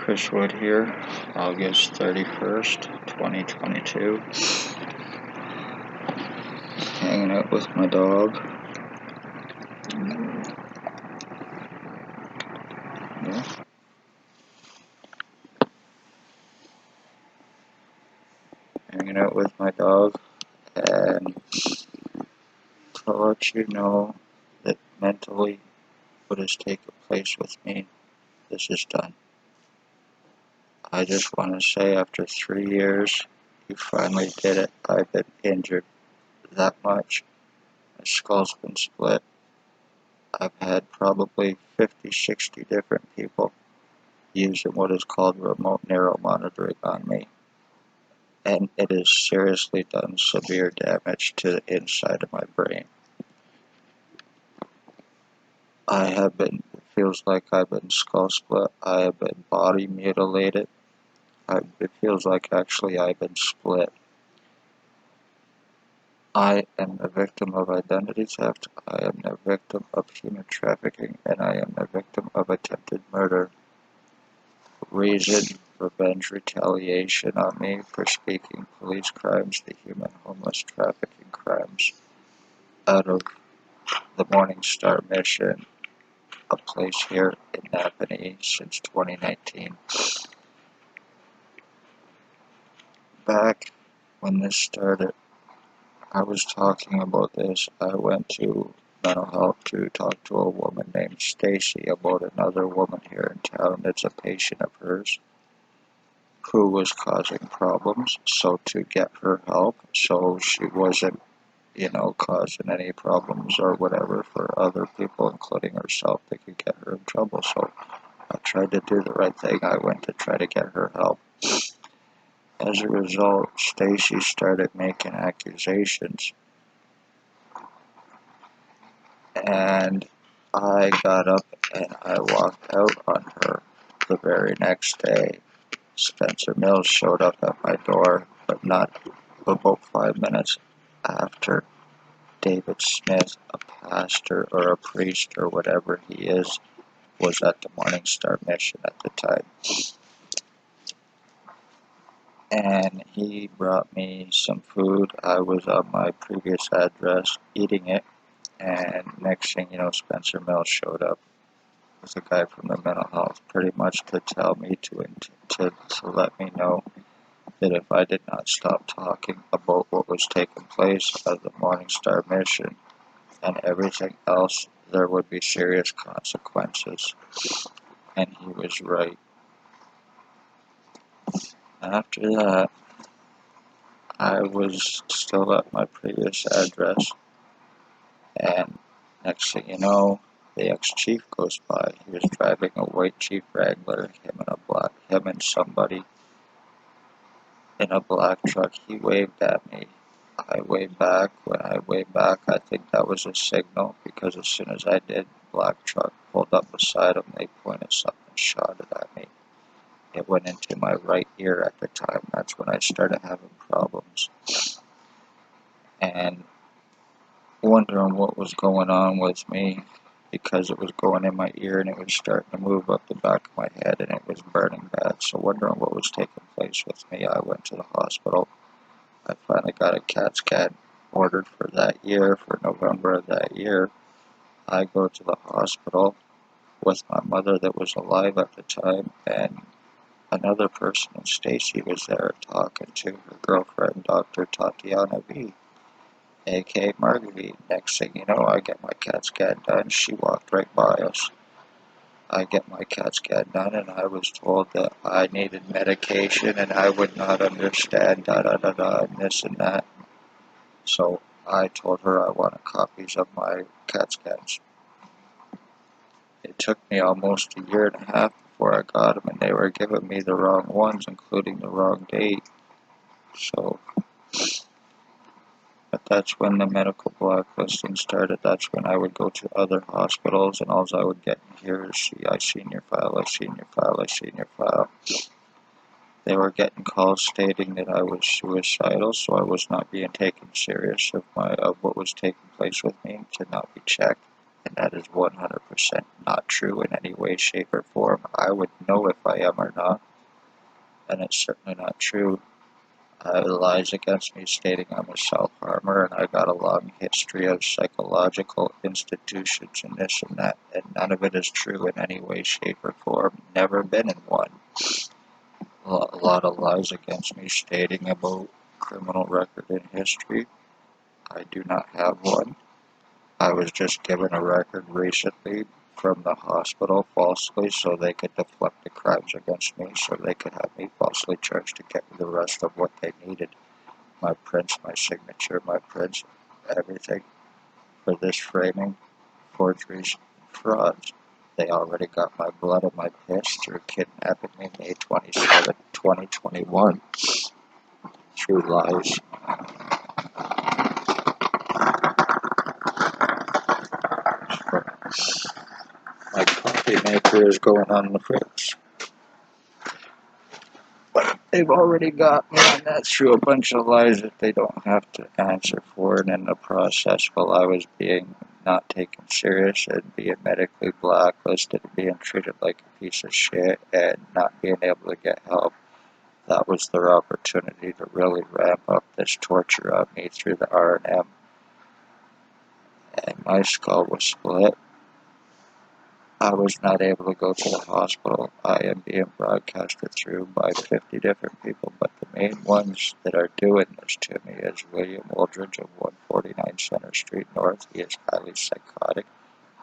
Chris Wood here, August 31st, 2022. Hanging out with my dog. Yeah. Hanging out with my dog, and to let you know that mentally what has taken place with me, this is done. I just want to say, after 3 years, you finally did it. I've been injured that much. My skull's been split. I've had probably 50, 60 different people using what is called remote neuromonitoring on me. And it has seriously done severe damage to the inside of my brain. It feels like I've been skull split. I have been body mutilated. It feels like actually I've been split. I am a victim of identity theft. I am a victim of human trafficking, and I am a victim of attempted murder. Reason, revenge, retaliation on me for speaking police crimes, the human homeless trafficking crimes, out of the Morning Star mission, a place here in Napanee since 2019. Back when this started, I was talking about this. I went to mental health to talk to a woman named Stacy about another woman here in town that's a patient of hers who was causing problems, so to get her help so she wasn't, causing any problems or whatever for other people, including herself, that could get her in trouble. So I tried to do the right thing. I went to try to get her help. As a result, Stacy started making accusations, and I got up and I walked out on her. The very next day, Spencer Mills showed up at my door, but not about 5 minutes after. David Smith, a pastor or a priest or whatever he is, was at the Morning Star mission at the time. And he brought me some food. I was on my previous address eating it, and next thing you know, Spencer Mills showed up with a guy from the mental health, pretty much to tell me to let me know that if I did not stop talking about what was taking place at the Morning Star mission and everything else, there would be serious consequences. And he was right. After that, I was still at my previous address, and next thing you know, the ex-chief goes by. He was driving a white Jeep Wrangler, him and somebody in a black truck. He waved at me. I waved back. When I waved back, I think that was a signal, because as soon as I did, the black truck pulled up beside him. They pointed something, shot it at me. It went into my right ear at the time. That's when I started having problems. And wondering what was going on with me, because it was going in my ear and it was starting to move up the back of my head and it was burning bad. So wondering what was taking place with me, I went to the hospital. I finally got a CAT scan ordered for that year, for November of that year. I go to the hospital with my mother that was alive at the time, and another person, and Stacy was there talking to her girlfriend, Dr. Tatiana V, aka Marguerite. Next thing you know, I get my CAT scan done. She walked right by us. I get my CAT scan done, and I was told that I needed medication and I would not understand and this and that. So I told her I wanted copies of my CAT scans. It took me almost a year and a half before I got them, and they were giving me the wrong ones, including the wrong date. So, but that's when the medical blacklisting started. That's when I would go to other hospitals, and all I would get here is, I seen your file, I seen your file, I seen your file. They were getting calls stating that I was suicidal, so I was not being taken serious of what was taking place with me, to not be checked. and that is 100% not true in any way, shape, or form. I would know if I am or not, and it's certainly not true. Lies against me stating I'm a self-harmer, and I got a long history of psychological institutions and this and that, and none of it is true in any way, shape, or form. Never been in one. A lot of lies against me stating about criminal record and history. I do not have one. I was just given a record recently from the hospital falsely so they could deflect the crimes against me, so they could have me falsely charged to get me the rest of what they needed. My prints, my signature, my prints, everything for this framing, forgeries, frauds. They already got my blood and my piss through kidnapping me May 27, 2021 through lies. My coffee maker is going on the fritz. But they've already got me on that through a bunch of lies that they don't have to answer for, and in the process, while I was being not taken serious and being medically blacklisted and being treated like a piece of shit and not being able to get help, that was their opportunity to really ramp up this torture on me through the R&M. And my skull was split. I was not able to go to the hospital. I am being broadcasted through by 50 different people, but the main ones that are doing this to me is William Wooldridge of 149 Center Street North. He is highly psychotic,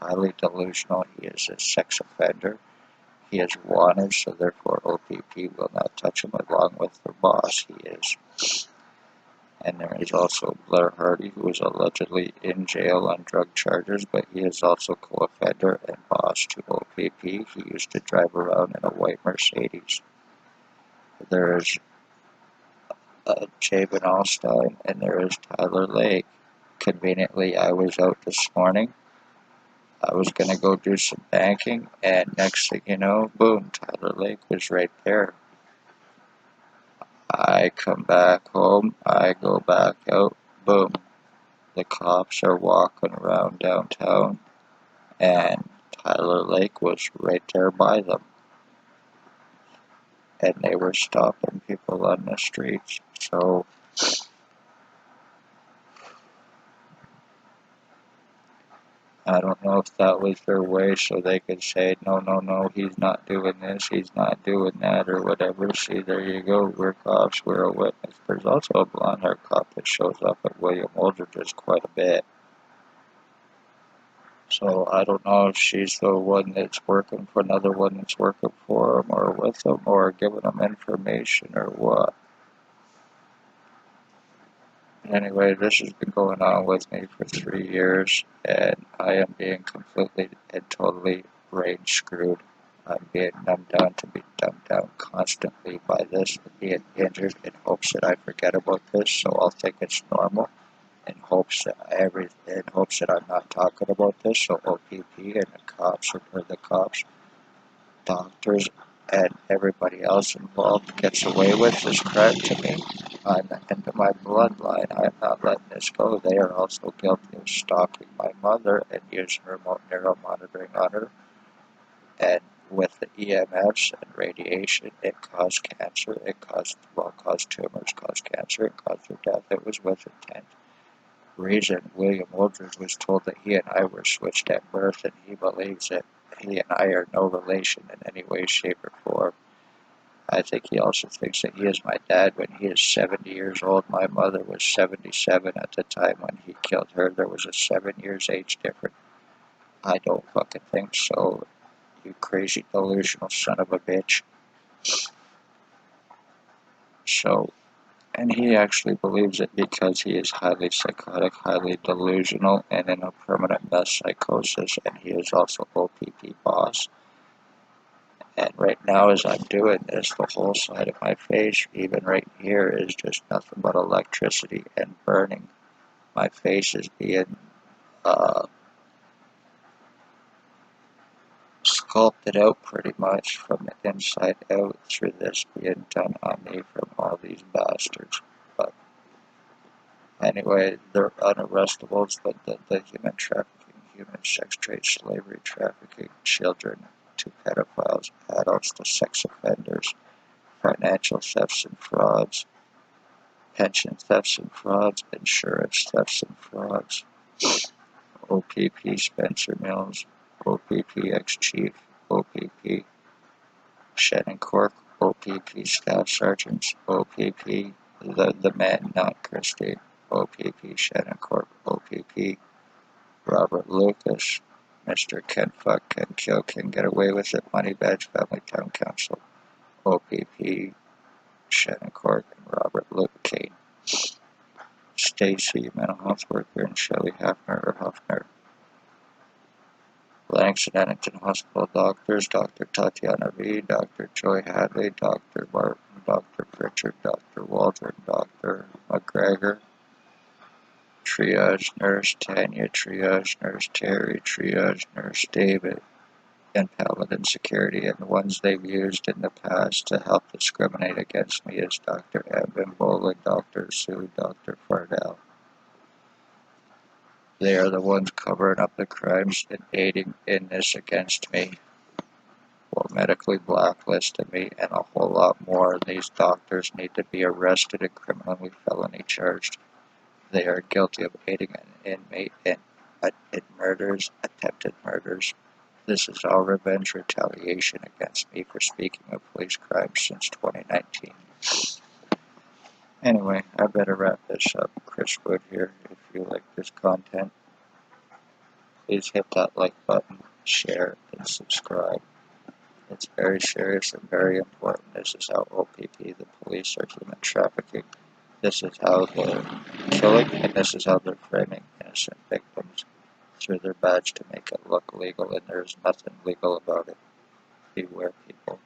highly delusional. He is a sex offender. He is wanted, so therefore O.P.P will not touch him, along with their boss. He is. And there is also Blair Hardy, who is allegedly in jail on drug charges, but he is also co-offender and boss to O.P.P. He used to drive around in a white Mercedes. There is Jay VANALSTINE, and there is Tyler Lake. Conveniently, I was out this morning. I was going to go do some banking, and next thing you know, boom, Tyler Lake was right there. I come back home, I go back out, boom. The cops are walking around downtown, and Tyler Lake was right there by them. And they were stopping people on the streets. So, I don't know if that was their way so they could say, no, he's not doing this, he's not doing that, or whatever. See, there you go, we're cops, we're a witness. There's also a blonde-haired cop that shows up at William Wooldridge's quite a bit. So I don't know if she's the one that's working for another one that's working for him or with him or giving him information or what. Anyway, this has been going on with me for 3 years, and I am being completely and totally brain screwed. I'm being numbed down to be dumbed down constantly by this, being injured in hopes that I forget about this, so I'll think it's normal. In hopes that I'm not talking about this, so O.P.P and the cops doctors, and everybody else involved gets away with this crap to me. I'm into my bloodline. I'm not letting this go. They are also guilty of stalking my mother and using remote neural monitoring on her. And with the EMFs and radiation, it caused cancer. It caused tumors, caused cancer, it caused her death. It was with intent. Reason William Wooldridge was told that he and I were switched at birth, and he believes that he and I are no relation in any way, shape, or form. I think he also thinks that he is my dad when he is 70 years old. My mother was 77 at the time when he killed her. There was a 7 years age difference. I don't fucking think so, you crazy delusional son of a bitch. So, and he actually believes it because he is highly psychotic, highly delusional, and in a permanent meth psychosis, and he is also O.P.P boss. And right now, as I'm doing this, the whole side of my face, even right here, is just nothing but electricity and burning. My face is being sculpted out pretty much from the inside out through this being done on me from all these bastards. But anyway, they're unarrestables, but the human trafficking human sex trade, slavery, trafficking, children to pedophiles, adults to sex offenders, financial thefts and frauds, pension thefts and frauds, insurance thefts and frauds, O.P.P. Spencer Mills, O.P.P. ex-chief, O.P.P. Shannon Cork, O.P.P. staff sergeants, O.P.P. the man, not Christie, O.P.P. Shannon Cork, O.P.P. Robert Lucas, Mr. Can Fuck, Can Kill, Can Get Away With It, Money Badge Family Town Council, O.P.P. Shannon Cork, and Robert Luke Kane. Stacy, mental health worker, and Shelley Huffner. Langston Ennington Hospital doctors, Dr. Tatiana V, Dr. Joy Hadley, Dr. Martin, Dr. Pritchard, Dr. Waldron, Dr. McGregor, triage nurse Tanya, triage nurse Terry, triage nurse David, and Paladin Security, and the ones they've used in the past to help discriminate against me is Dr. Evan Bola, Dr. Sue, Dr. Fardell. They are the ones covering up the crimes and aiding in this against me, while medically blacklisting me, and a whole lot more. These doctors need to be arrested and criminally felony charged. They are guilty of aiding an inmate in murders, attempted murders. This is all revenge retaliation against me for speaking of police crimes since 2019. Anyway, I better wrap this up. Chris Wood here. If you like this content, please hit that like button, share, and subscribe. It's very serious and very important. This is how O.P.P, the police, are human trafficking. This is how they're killing, and this is how they're framing innocent victims through their badge to make it look legal, and there's nothing legal about it. Beware, people.